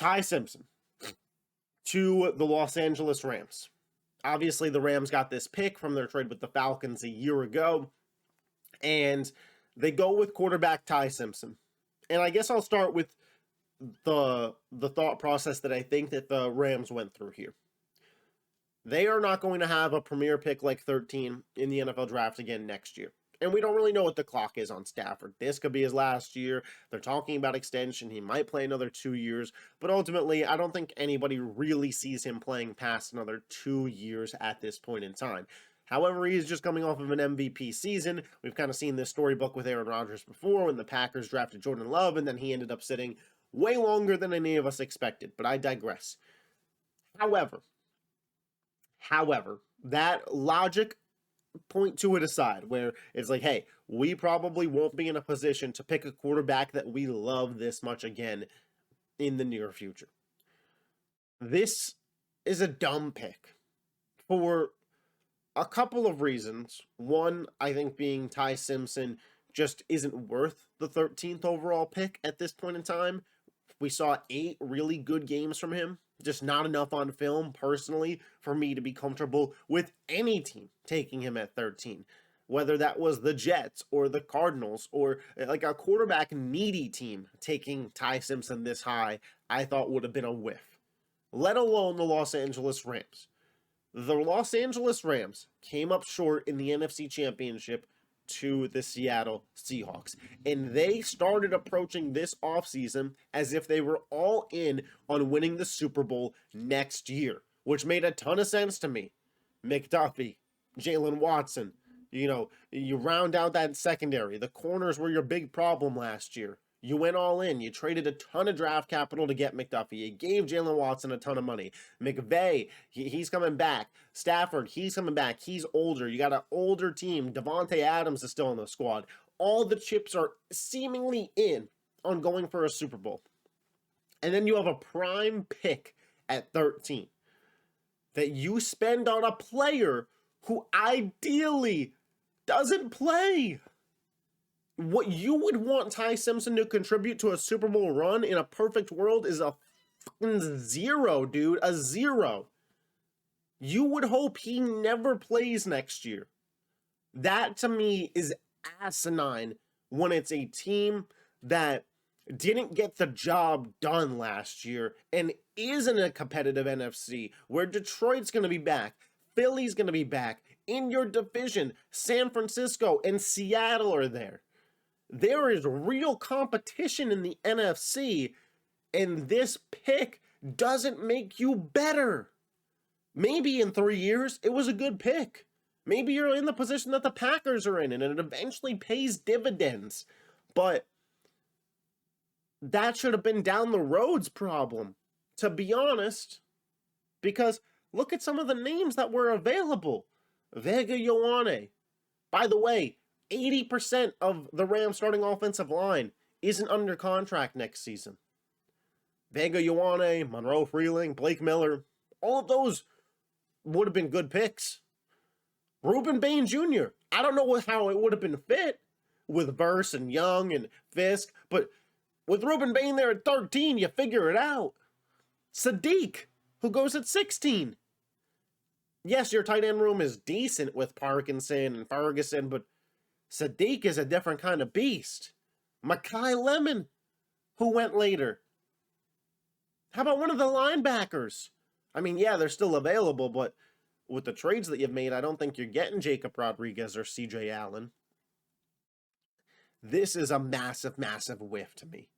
Ty Simpson to the Los Angeles Rams. Obviously, the Rams got this pick from their trade with the Falcons a year ago, and they go with quarterback Ty Simpson. And I guess I'll start with the thought process that I think that the Rams went through here. They are not going to have a premier pick like 13 in the NFL draft again next year. And we don't really know what the clock is on Stafford. This could be his last year. They're talking about extension. He might play another 2 years. But ultimately, I don't think anybody really sees him playing past another 2 years at this point in time. However, he is just coming off of an MVP season. We've kind of seen this storybook with Aaron Rodgers before when the Packers drafted Jordan Love, and then he ended up sitting way longer than any of us expected. But I digress. However, that logic point to it aside, where it's like, hey, we probably won't be in a position to pick a quarterback that we love this much again in the near future. This is a dumb pick for a couple of reasons. One, I think being Ty Simpson just isn't worth the 13th overall pick at this point in time. We saw 8 really good games from him. Just not enough on film, personally, for me to be comfortable with any team taking him at 13. Whether that was the Jets or the Cardinals or like a quarterback needy team taking Ty Simpson this high, I thought would have been a whiff. Let alone the Los Angeles Rams. The Los Angeles Rams came up short in the NFC Championship to the Seattle Seahawks. And they started approaching this offseason as if they were all in on winning the Super Bowl next year, which made a ton of sense to me. McDuffie, Jalen Watson, you round out that secondary. The corners were your big problem last year. You went all in. You traded a ton of draft capital to get McDuffie. You gave Jalen Watson a ton of money. McVay, he's coming back. Stafford, he's coming back. He's older. You got an older team. Devontae Adams is still on the squad. All the chips are seemingly in on going for a Super Bowl. And then you have a prime pick at 13 that you spend on a player who ideally doesn't play. What you would want Ty Simpson to contribute to a Super Bowl run in a perfect world is a fucking 0, dude. A 0. You would hope he never plays next year. That, to me, is asinine when it's a team that didn't get the job done last year and is in a competitive NFC where Detroit's going to be back, Philly's going to be back, in your division, San Francisco and Seattle are there. There is real competition in the NFC, and this pick doesn't make you better. Maybe in 3 years, it was a good pick. Maybe you're in the position that the Packers are in, and it eventually pays dividends. But that should have been down the road's problem, to be honest. Because look at some of the names that were available. Vega Ioane. By the way, 80% of the Rams starting offensive line isn't under contract next season. Vega Ioane, Monroe Freeling, Blake Miller, all of those would have been good picks. Reuben Bain Jr., I don't know how it would have been fit with Verse and Young and Fisk, but with Reuben Bain there at 13, you figure it out. Sadiq, who goes at 16. Yes, your tight end room is decent with Parkinson and Ferguson, but Sadiq is a different kind of beast. Mekhi Lemon, who went later. How about one of the linebackers? I mean, yeah, they're still available, but with the trades that you've made, I don't think you're getting Jacob Rodriguez or CJ Allen. This is a massive, massive whiff to me.